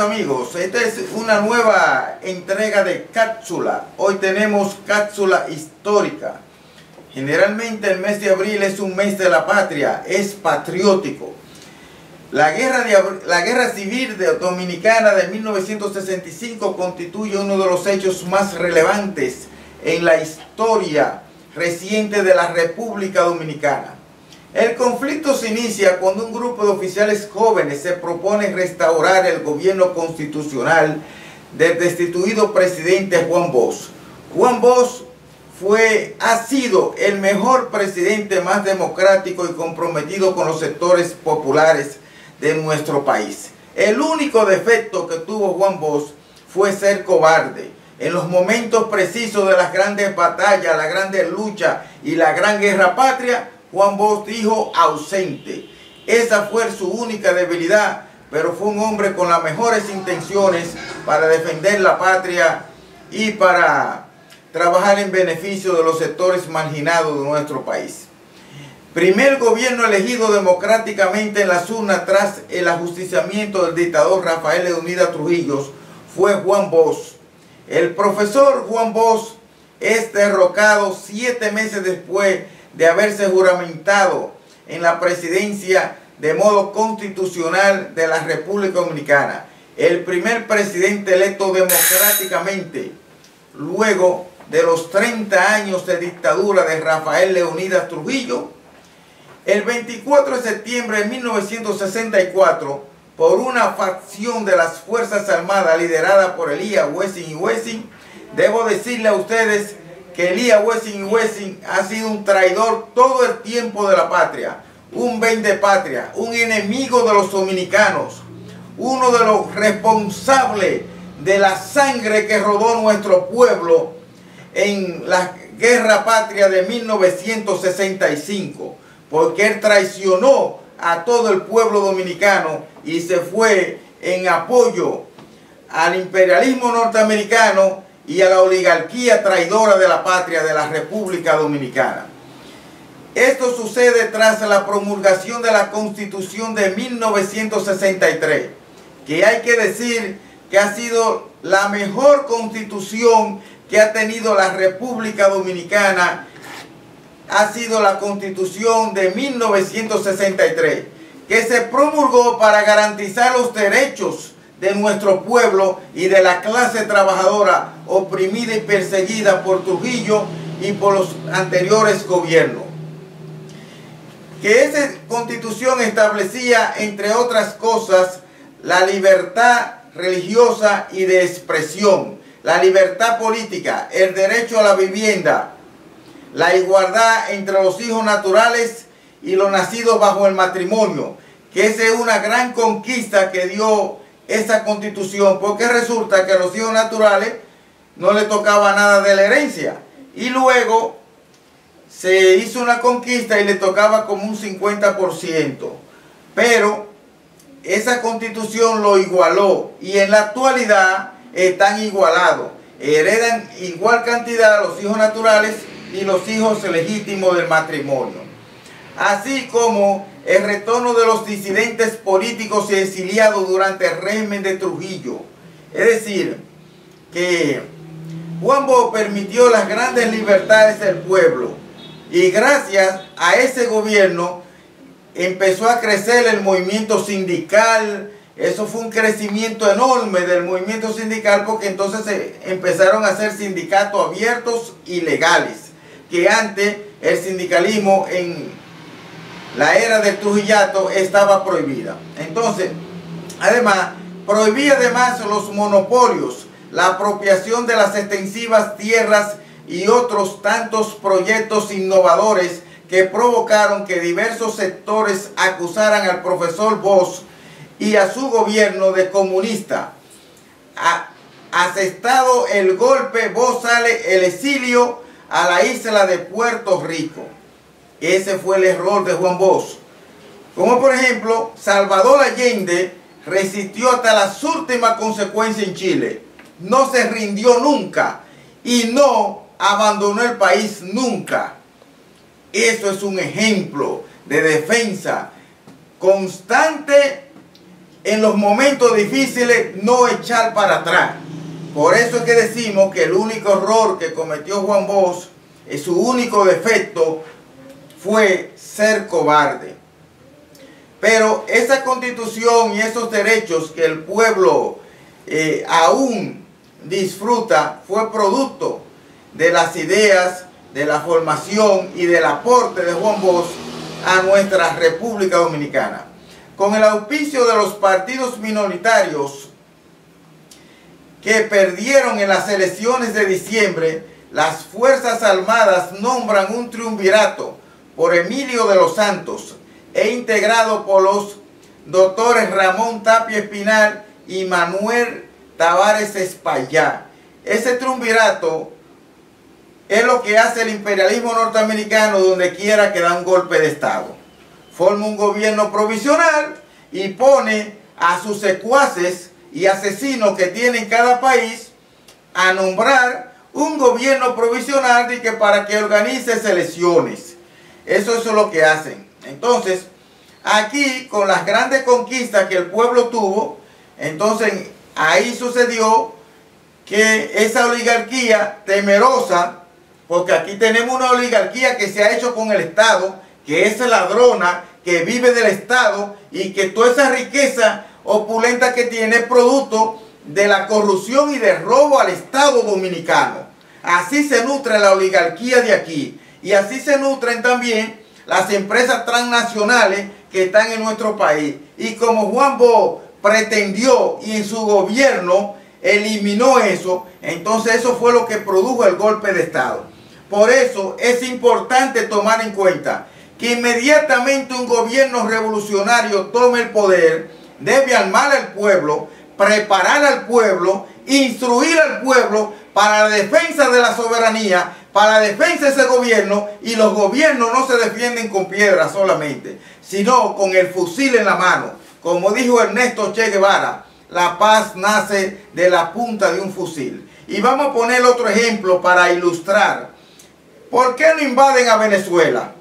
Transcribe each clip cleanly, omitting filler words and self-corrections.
amigos, esta es una nueva entrega de cápsula. Hoy tenemos cápsula histórica. Generalmente el mes de abril es un mes de la patria, es patriótico. La guerra civil dominicana de 1965 constituye uno de los hechos más relevantes en la historia reciente de la República Dominicana. El conflicto se inicia cuando un grupo de oficiales jóvenes se propone restaurar el gobierno constitucional del destituido presidente Juan Bosch. Juan Bosch ha sido el mejor presidente, más democrático y comprometido con los sectores populares de nuestro país. El único defecto que tuvo Juan Bosch fue ser cobarde. En los momentos precisos de las grandes batallas, la grandes luchas y la gran guerra patria, Juan Bosch dijo ausente. Esa fue su única debilidad, pero fue un hombre con las mejores intenciones para defender la patria y para trabajar en beneficio de los sectores marginados de nuestro país. Primer gobierno elegido democráticamente en las urnas tras el ajusticiamiento del dictador Rafael Leónidas Trujillo fue Juan Bosch. El profesor Juan Bosch es derrocado 7 meses después de haberse juramentado en la presidencia de modo constitucional de la República Dominicana. El primer presidente electo democráticamente luego de los 30 años de dictadura de Rafael Leónidas Trujillo. El 24 de septiembre de 1964, por una facción de las Fuerzas Armadas liderada por Elías Wessing y Wessing, debo decirle a ustedes que Elías Wessing y Wessing ha sido un traidor todo el tiempo de la patria, un vendepatria, un enemigo de los dominicanos, uno de los responsables de la sangre que rodó nuestro pueblo en la guerra patria de 1965, porque él traicionó a todo el pueblo dominicano y se fue en apoyo al imperialismo norteamericano y a la oligarquía traidora de la patria de la República Dominicana. Esto sucede tras la promulgación de la Constitución de 1963, que hay que decir que ha sido la mejor constitución que ha tenido la República Dominicana. Ha sido la Constitución de 1963, que se promulgó para garantizar los derechos de nuestro pueblo y de la clase trabajadora oprimida y perseguida por Trujillo y por los anteriores gobiernos. Que esa Constitución establecía, entre otras cosas, la libertad religiosa y de expresión, la libertad política, el derecho a la vivienda, la igualdad entre los hijos naturales y los nacidos bajo el matrimonio, que esa es una gran conquista que dio esa Constitución, porque resulta que a los hijos naturales no le tocaba nada de la herencia, y luego se hizo una conquista y le tocaba como un 50%, pero esa Constitución lo igualó y en la actualidad están igualados, heredan igual cantidad los hijos naturales y los hijos legítimos del matrimonio, así como el retorno de los disidentes políticos y exiliados durante el régimen de Trujillo. Es decir, que Juan Bosch permitió las grandes libertades del pueblo y gracias a ese gobierno empezó a crecer el movimiento sindical. Eso fue un crecimiento enorme del movimiento sindical, porque entonces se empezaron a hacer sindicatos abiertos y legales, que antes el sindicalismo en la era del Trujillato estaba prohibida. Entonces, además, prohibía además los monopolios, la apropiación de las extensivas tierras y otros tantos proyectos innovadores que provocaron que diversos sectores acusaran al profesor Bosch y a su gobierno de comunista. Asestado el golpe, Bosch sale el exilio a la isla de Puerto Rico. Ese fue el error de Juan Bosch. Como por ejemplo, Salvador Allende resistió hasta las últimas consecuencias en Chile. No se rindió nunca y no abandonó el país nunca. Eso es un ejemplo de defensa constante en los momentos difíciles no echar para atrás. Por eso es que decimos que el único error que cometió Juan Bosch, su único defecto, fue ser cobarde. Pero esa constitución y esos derechos que el pueblo aún disfruta fue producto de las ideas, de la formación y del aporte de Juan Bosch a nuestra República Dominicana. Con el auspicio de los partidos minoritarios que perdieron en las elecciones de diciembre, las Fuerzas Armadas nombran un triunvirato por Emilio de los Santos e integrado por los doctores Ramón Tapia Espinal y Manuel Tavares Espaillá. Ese triunvirato es lo que hace el imperialismo norteamericano donde quiera que da un golpe de Estado. Forma un gobierno provisional y pone a sus secuaces y asesinos que tiene en cada país a nombrar un gobierno provisional de que para que organice elecciones. Eso es lo que hacen. Entonces, aquí con las grandes conquistas que el pueblo tuvo, entonces ahí sucedió que esa oligarquía temerosa, porque aquí tenemos una oligarquía que se ha hecho con el Estado, que es ladrona, que vive del Estado y que toda esa riqueza opulenta que tiene es producto de la corrupción y de robo al Estado dominicano. Así se nutre la oligarquía de aquí y así se nutren también las empresas transnacionales que están en nuestro país. Y como Juan Bosch pretendió y en su gobierno eliminó eso, entonces eso fue lo que produjo el golpe de Estado. Por eso es importante tomar en cuenta que inmediatamente un gobierno revolucionario tome el poder, debe armar al pueblo, preparar al pueblo, instruir al pueblo para la defensa de la soberanía, para la defensa de ese gobierno. Y los gobiernos no se defienden con piedras solamente, sino con el fusil en la mano. Como dijo Ernesto Che Guevara, la paz nace de la punta de un fusil. Y vamos a poner otro ejemplo para ilustrar. ¿Por qué no invaden a Venezuela?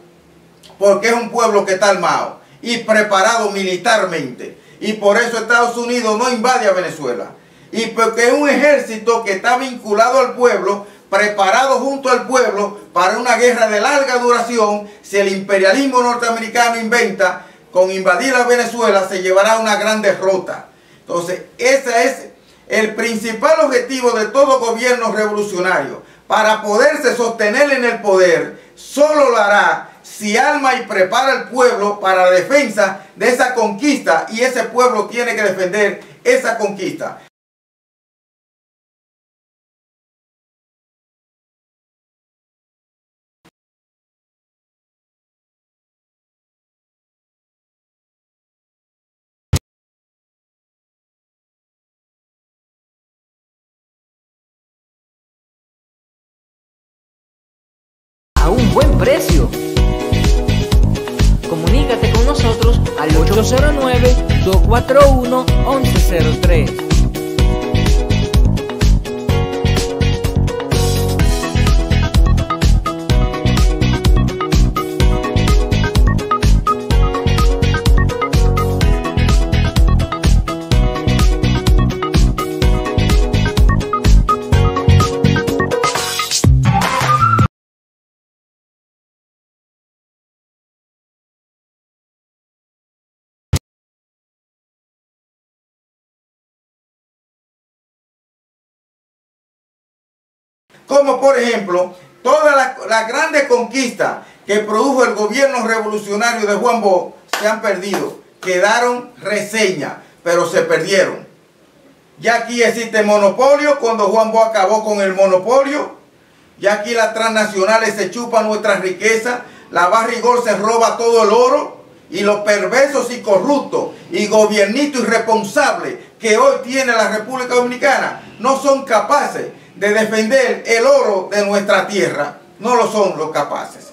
Porque es un pueblo que está armado y preparado militarmente. Y por eso Estados Unidos no invade a Venezuela. Y porque es un ejército que está vinculado al pueblo, preparado junto al pueblo para una guerra de larga duración. Si el imperialismo norteamericano inventa con invadir a Venezuela, se llevará una gran derrota. Entonces, ese es el principal objetivo de todo gobierno revolucionario. Para poderse sostener en el poder, solo lo hará si arma y prepara al pueblo para la defensa de esa conquista, y ese pueblo tiene que defender esa conquista. A un buen precio. Comunícate con nosotros al 809-241-1103. Como por ejemplo, todas las grandes conquistas que produjo el gobierno revolucionario de Juan Bosch se han perdido. Quedaron reseñas, pero se perdieron. Ya aquí existe monopolio cuando Juan Bosch acabó con el monopolio. Ya aquí las transnacionales se chupan nuestras riquezas. La Barrigol se roba todo el oro. Y los perversos y corruptos y gobiernitos irresponsables que hoy tiene la República Dominicana no son capaces de defender el oro de nuestra tierra. No lo son los capaces.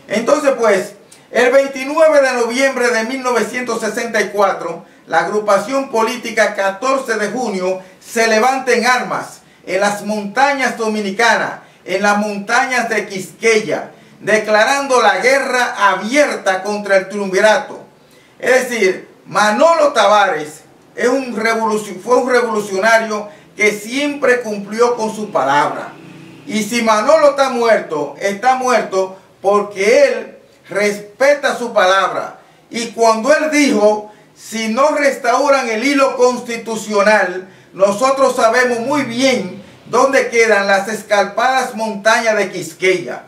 Entonces pues, el 29 de noviembre de 1964, la agrupación política 14 de junio se levanta en armas en las montañas dominicanas, en las montañas de Quisqueya, declarando la guerra abierta contra el triunvirato. Es decir, Manolo Tavares, fue un revolucionario que siempre cumplió con su palabra. Y si Manolo está muerto porque él respeta su palabra. Y cuando él dijo, si no restauran el hilo constitucional, nosotros sabemos muy bien dónde quedan las escarpadas montañas de Quisqueya.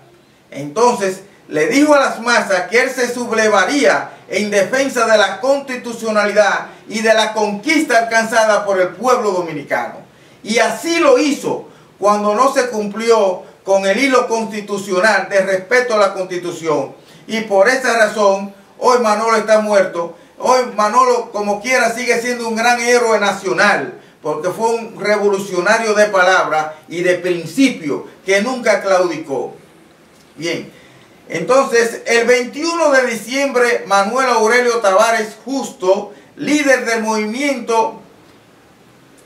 Entonces le dijo a las masas que él se sublevaría en defensa de la constitucionalidad y de la conquista alcanzada por el pueblo dominicano. Y así lo hizo cuando no se cumplió con el hilo constitucional de respeto a la Constitución. Y por esa razón, hoy Manolo está muerto. Hoy Manolo, como quiera, sigue siendo un gran héroe nacional, porque fue un revolucionario de palabra y de principio que nunca claudicó. Bien, entonces el 21 de diciembre, Manuel Aurelio Tavares Justo, líder del movimiento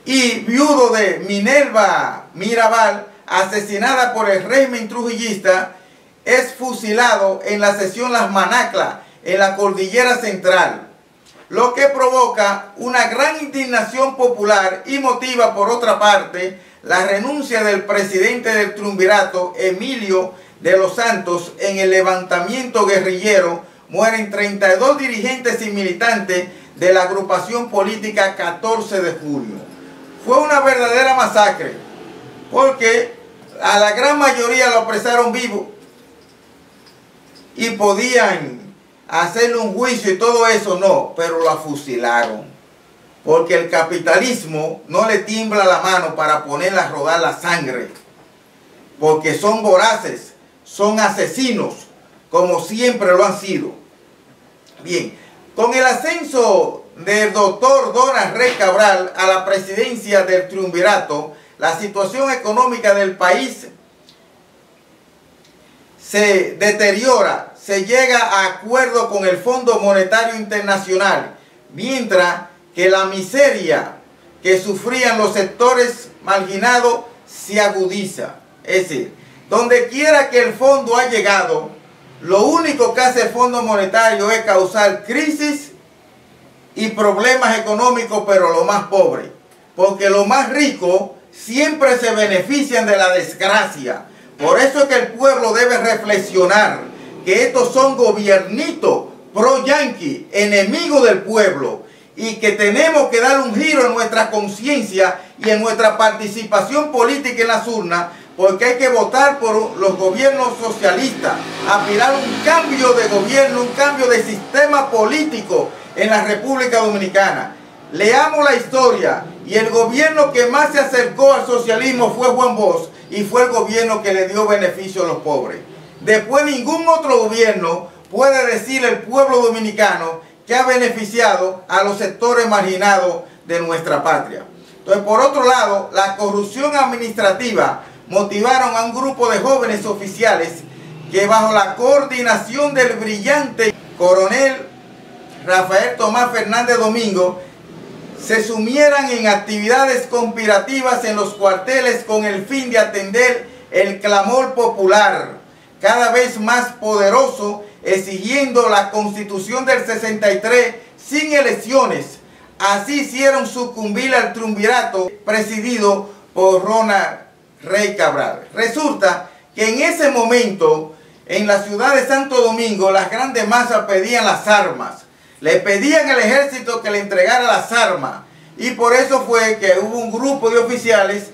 y viudo de Minerva Mirabal, asesinada por el régimen trujillista, es fusilado en la sección Las Manaclas, en la Cordillera Central, lo que provoca una gran indignación popular y motiva, por otra parte, la renuncia del presidente del triunvirato, Emilio de los Santos, en el levantamiento guerrillero. Mueren 32 dirigentes y militantes de la agrupación política 14 de julio. Fue una verdadera masacre, porque a la gran mayoría lo apresaron vivo y podían hacerle un juicio y todo eso, no, pero lo fusilaron, porque el capitalismo no le tiembla la mano para ponerla a rodar la sangre, porque son voraces, son asesinos, como siempre lo han sido. Bien, con el ascenso del doctor Donald Rey Cabral a la presidencia del triunvirato, la situación económica del país se deteriora, se llega a acuerdo con el Fondo Monetario Internacional, mientras que la miseria que sufrían los sectores marginados se agudiza. Es decir, donde quiera que el fondo ha llegado, lo único que hace el Fondo Monetario es causar crisis y problemas económicos, pero los más pobres, porque los más ricos siempre se benefician de la desgracia. Por eso es que el pueblo debe reflexionar que estos son gobiernitos pro-yanqui, enemigos del pueblo, y que tenemos que dar un giro en nuestra conciencia y en nuestra participación política en las urnas, porque hay que votar por los gobiernos socialistas, aspirar un cambio de gobierno, un cambio de sistema político en la República Dominicana. Leamos la historia, y el gobierno que más se acercó al socialismo fue Juan Bosch, y fue el gobierno que le dio beneficio a los pobres. Después ningún otro gobierno puede decirle al pueblo dominicano que ha beneficiado a los sectores marginados de nuestra patria. Entonces, por otro lado, la corrupción administrativa motivaron a un grupo de jóvenes oficiales que, bajo la coordinación del brillante coronel Rafael Tomás Fernández Domingo, se sumieran en actividades conspirativas en los cuarteles con el fin de atender el clamor popular, cada vez más poderoso, exigiendo la Constitución del 63 sin elecciones. Así hicieron sucumbir al triunvirato presidido por Ronald Rey Cabral. Resulta que en ese momento, en la ciudad de Santo Domingo, las grandes masas pedían las armas. Le pedían al ejército que le entregara las armas. Y por eso fue que hubo un grupo de oficiales,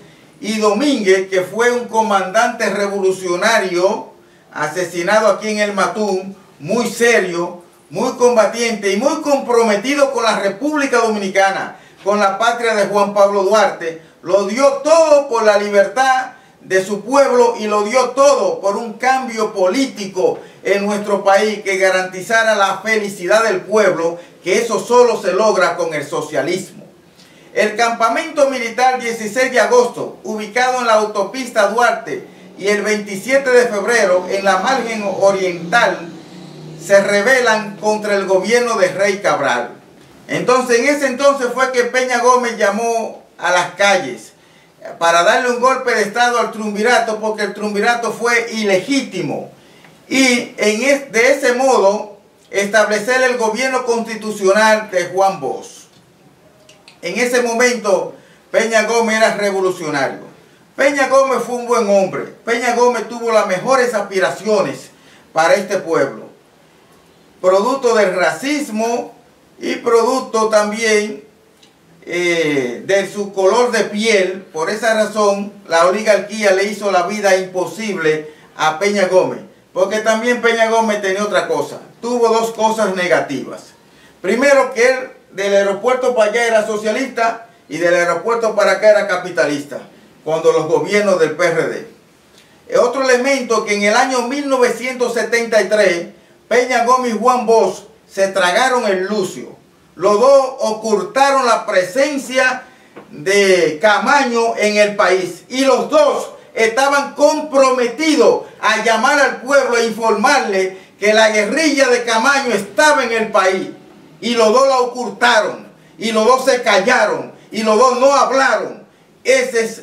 y Domínguez, que fue un comandante revolucionario asesinado aquí en el Matún, muy serio, muy combatiente y muy comprometido con la República Dominicana, con la patria de Juan Pablo Duarte, lo dio todo por la libertad de su pueblo y lo dio todo por un cambio político en nuestro país que garantizara la felicidad del pueblo, que eso solo se logra con el socialismo. El campamento militar 16 de agosto, ubicado en la autopista Duarte, y el 27 de febrero en la margen oriental, se rebelan contra el gobierno de Rey Cabral. Entonces, en ese entonces fue que Peña Gómez llamó a las calles para darle un golpe de estado al triunvirato, porque el triunvirato fue ilegítimo, y de ese modo establecer el gobierno constitucional de Juan Bosch. En ese momento, Peña Gómez era revolucionario. Peña Gómez fue un buen hombre. Peña Gómez tuvo las mejores aspiraciones para este pueblo. Producto del racismo y producto también de su color de piel. Por esa razón, la oligarquía le hizo la vida imposible a Peña Gómez. Porque también Peña Gómez tenía otra cosa. Tuvo dos cosas negativas. Primero, que él del aeropuerto para allá era socialista y del aeropuerto para acá era capitalista, cuando los gobiernos del PRD. Otro elemento, que en el año 1973, Peña Gómez y Juan Bosch se tragaron el lucio. Los dos ocultaron la presencia de Camaño en el país. Y los dos estaban comprometidos a llamar al pueblo e informarle que la guerrilla de Camaño estaba en el país. Y los dos la ocultaron. Y los dos se callaron. Y los dos no hablaron. Esa es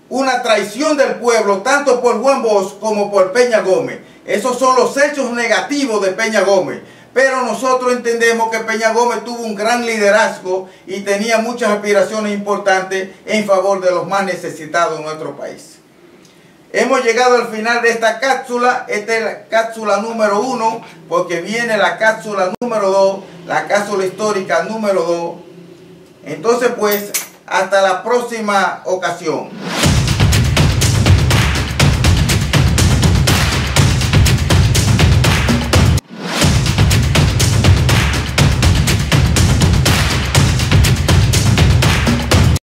una traición del pueblo, tanto por Juan Bosch como por Peña Gómez. Esos son los hechos negativos de Peña Gómez. Pero nosotros entendemos que Peña Gómez tuvo un gran liderazgo y tenía muchas aspiraciones importantes en favor de los más necesitados en nuestro país. Hemos llegado al final de esta cápsula. Esta es la cápsula número 1, porque viene la cápsula número 2, la cápsula histórica número 2. Entonces, pues, hasta la próxima ocasión.